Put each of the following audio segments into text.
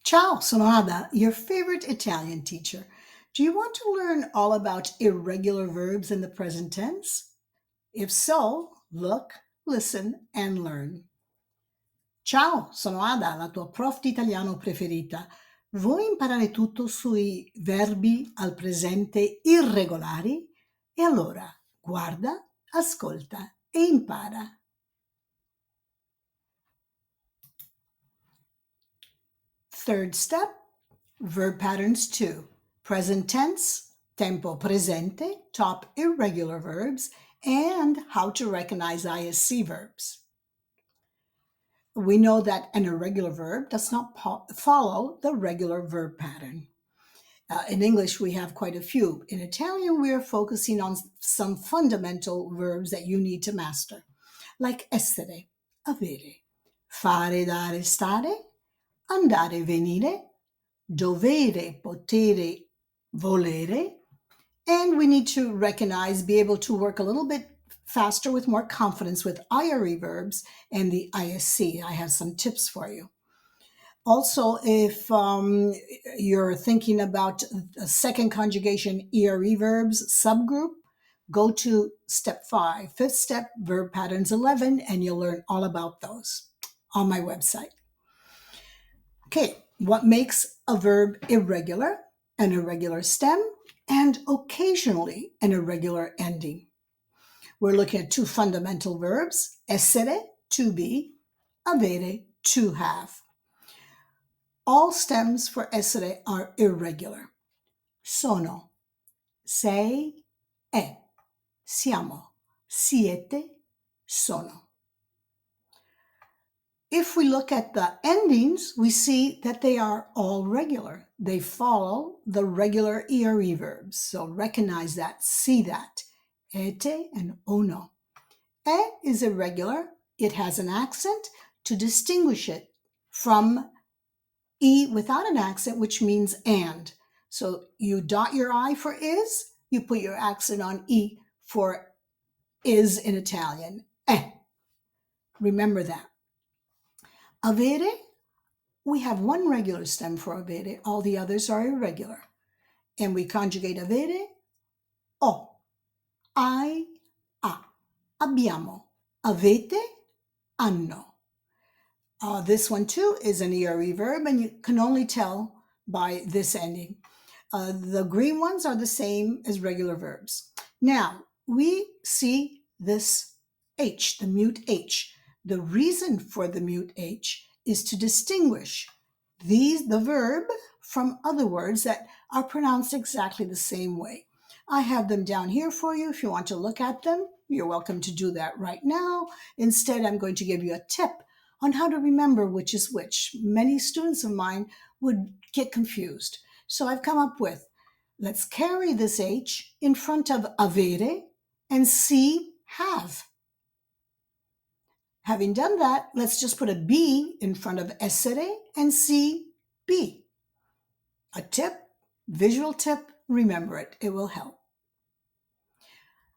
Ciao, sono Ada, your favorite Italian teacher. Do you want to learn all about irregular verbs in the present tense? If so, look, listen, and learn. Ciao, sono Ada, la tua prof di italiano preferita. Vuoi imparare tutto sui verbi al presente irregolari? E allora guarda, ascolta e impara. Third step, verb patterns 2. Present tense, tempo presente, top irregular verbs, and how to recognize ISC verbs. We know that an irregular verb does not follow the regular verb pattern. In English, we have quite a few. In Italian, we are focusing on some fundamental verbs that you need to master, like essere, avere, fare, dare, stare, andare, venire, dovere, potere, volere, and we need to be able to work a little bit faster with more confidence with IRE verbs and the ISC. I have some tips for you. Also, if you're thinking about a second conjugation ERE verbs subgroup, go to step 5, fifth step, verb patterns 11, and you'll learn all about those on my website. Okay, what makes a verb irregular? An irregular stem and occasionally an irregular ending. We're looking at two fundamental verbs, essere, to be, avere, to have. All stems for essere are irregular. Sono, sei, è, siamo, siete, sono. If we look at the endings, we see that they are all regular. They follow the regular ERE verbs. So recognize that, see that. Ete and ono. E is irregular. It has an accent to distinguish it from E without an accent, which means and. So you dot your I for is, you put your accent on E for is in Italian. E. Remember that. Avere, we have one regular stem for avere. All the others are irregular. And we conjugate avere, ho, hai, ha. Abbiamo, avete, hanno. This one too is an ERE verb, and you can only tell by this ending. The green ones are the same as regular verbs. Now, we see this H, the mute H. The reason for the mute H is to distinguish the verb from other words that are pronounced exactly the same way. I have them down here for you if you want to look at them. You're welcome to do that right now. Instead, I'm going to give you a tip on how to remember which is which. Many students of mine would get confused. So I've come up with, let's carry this H in front of avere and see have. Having done that, let's just put a B in front of essere and see be. A tip, visual tip, remember it. It will help.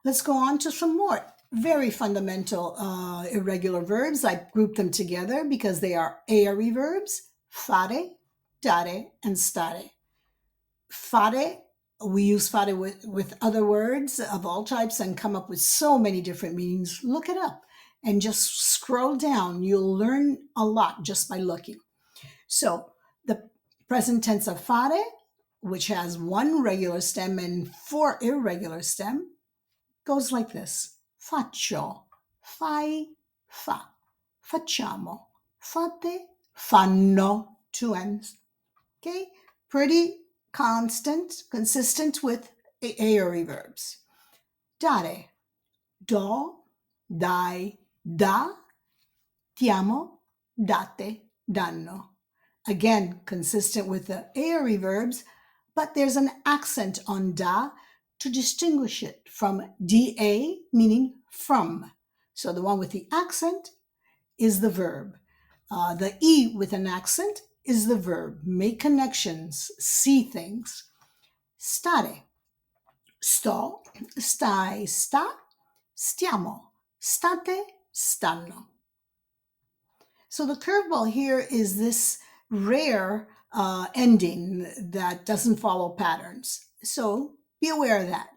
Let's go on to some more very fundamental irregular verbs. I grouped them together because they are ARE verbs, fare, dare, and stare. Fare, we use fare with other words of all types and come up with so many different meanings. Look it up and just scroll down. You'll learn a lot just by looking. So the present tense of fare, which has one regular stem and 4 irregular stem, goes like this. Faccio, fai, fa. Facciamo, fate, fanno. 2 N's. Okay? Pretty consistent with ARE verbs. Dare, do, dai, da, diamo, date, danno. Again, consistent with the ARE verbs, but there's an accent on da to distinguish it from da, meaning from. So the one with the accent is the verb. The E with an accent is the verb. Make connections, see things. Stare, sto, stai, sta, stiamo, state, stanno. So the curveball here is this rare ending that doesn't follow patterns. So be aware of that.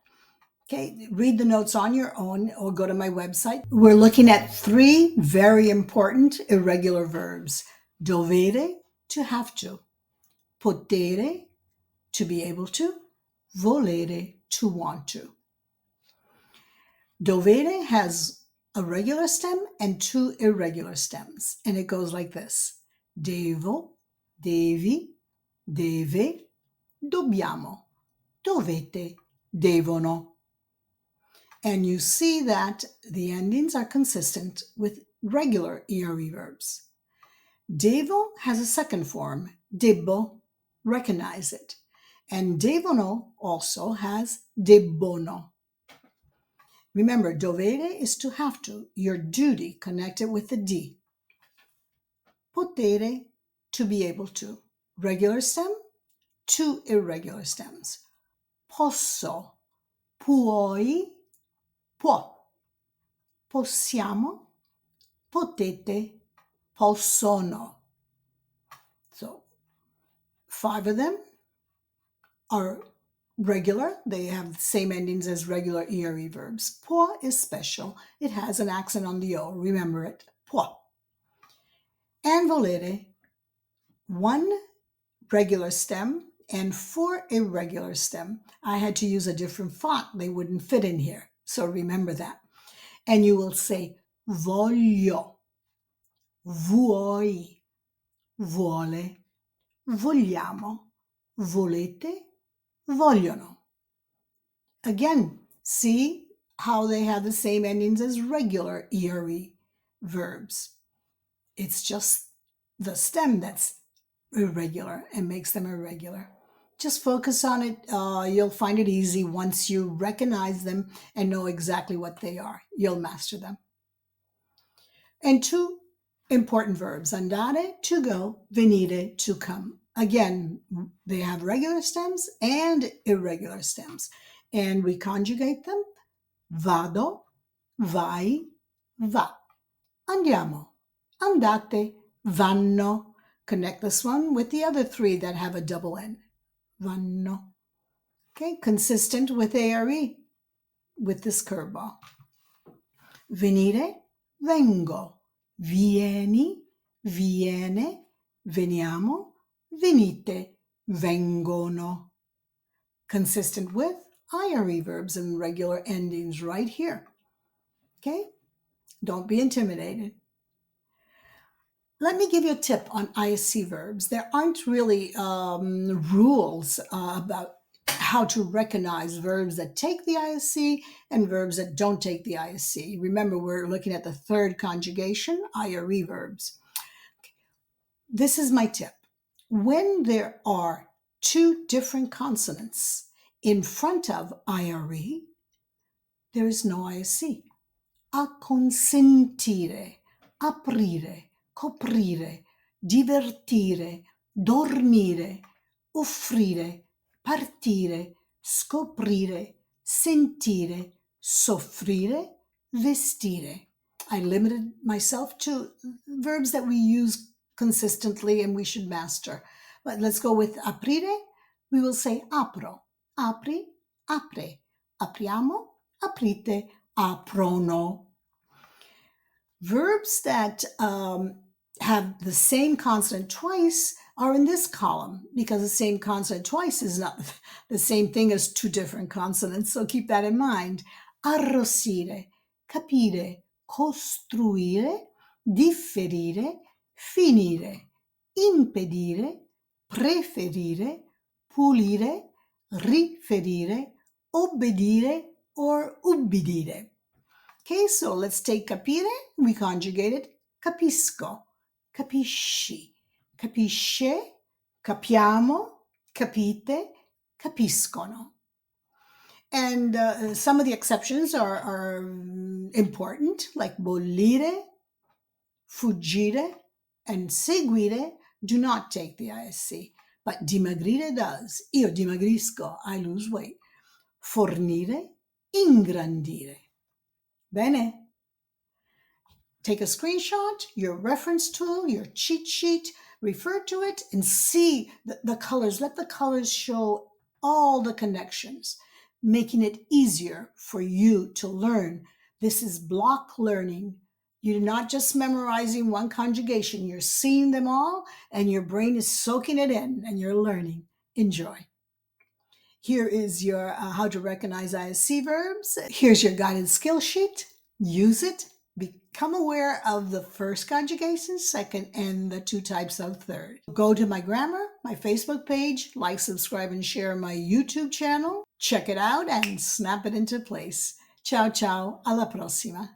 Okay, read the notes on your own or go to my website. We're looking at 3 very important irregular verbs. Dovere, to have to. Potere, to be able to. Volere, to want to. Dovere has a regular stem and 2 irregular stems, and it goes like this. Devo, devi, deve, dobbiamo, dovete, devono. And you see that the endings are consistent with regular ERE verbs. Devo has a second form, debbo, recognize it. And devono also has debbono. Remember, dovere is to have to, your duty, connected with the D. Potere, to be able to. Regular stem, 2 irregular stems. Posso, puoi, può. Possiamo, potete, possono. So 5 of them are regular. They have the same endings as regular ERE verbs. Può is special. It has an accent on the O. Remember it. Può. And volere, 1 regular stem and 4 irregular stem. I had to use a different font. They wouldn't fit in here. So remember that. And you will say voglio, vuoi, vuole, vogliamo, volete, vogliono. Again, see how they have the same endings as regular ERE verbs. It's just the stem that's irregular and makes them irregular. Just focus on it. You'll find it easy once you recognize them and know exactly what they are. You'll master them. And 2 important verbs, andare, to go, venire, to come. Again, they have regular stems and irregular stems. And we conjugate them. Vado, vai, va. Andiamo, andate, vanno. Connect this one with the other 3 that have a double N. Vanno. Okay, consistent with ARE, with this curveball. Venire, vengo. Vieni, viene, veniamo, venite, vengono. Consistent with IRE verbs and regular endings right here. Okay? Don't be intimidated. Let me give you a tip on ISC verbs. There aren't really rules about how to recognize verbs that take the ISC and verbs that don't take the ISC. Remember, we're looking at the 3rd conjugation, IRE verbs. This is my tip. When there are 2 different consonants in front of IRE, there is no ISC. Acconsentire, aprire, coprire, divertire, dormire, offrire, partire, scoprire, sentire, soffrire, vestire. I limited myself to verbs that we use consistently and we should master. But let's go with aprire. We will say apro, apri, apre, apriamo, aprite, aprono. Verbs that have the same consonant twice are in this column because the same consonant twice is not the same thing as 2 different consonants, so keep that in mind. Arrossire, capire, costruire, differire, finire, impedire, preferire, pulire, riferire, obbedire, or ubbidire. Okay, so let's take capire. We conjugate it. Capisco, capisci, capisce, capiamo, capite, capiscono. And some of the exceptions are important, like bollire, fuggire, and seguire do not take the ISC, but dimagrire does. Io dimagrisco, I lose weight. Fornire, ingrandire. Bene. Take a screenshot, your reference tool, your cheat sheet, Refer to it and see the colors. Let the colors show all the connections, making it easier for you to learn. This is block learning. You're not just memorizing one conjugation, you're seeing them all, and your brain is soaking it in, and you're learning. Enjoy. Here is your how to recognize ISC verbs. Here's your guided skill sheet. Use it. Become aware of the first conjugation, second, and the 2 types of third. Go to my grammar, my Facebook page, like, subscribe, and share my YouTube channel. Check it out and snap it into place. Ciao, ciao. Alla prossima.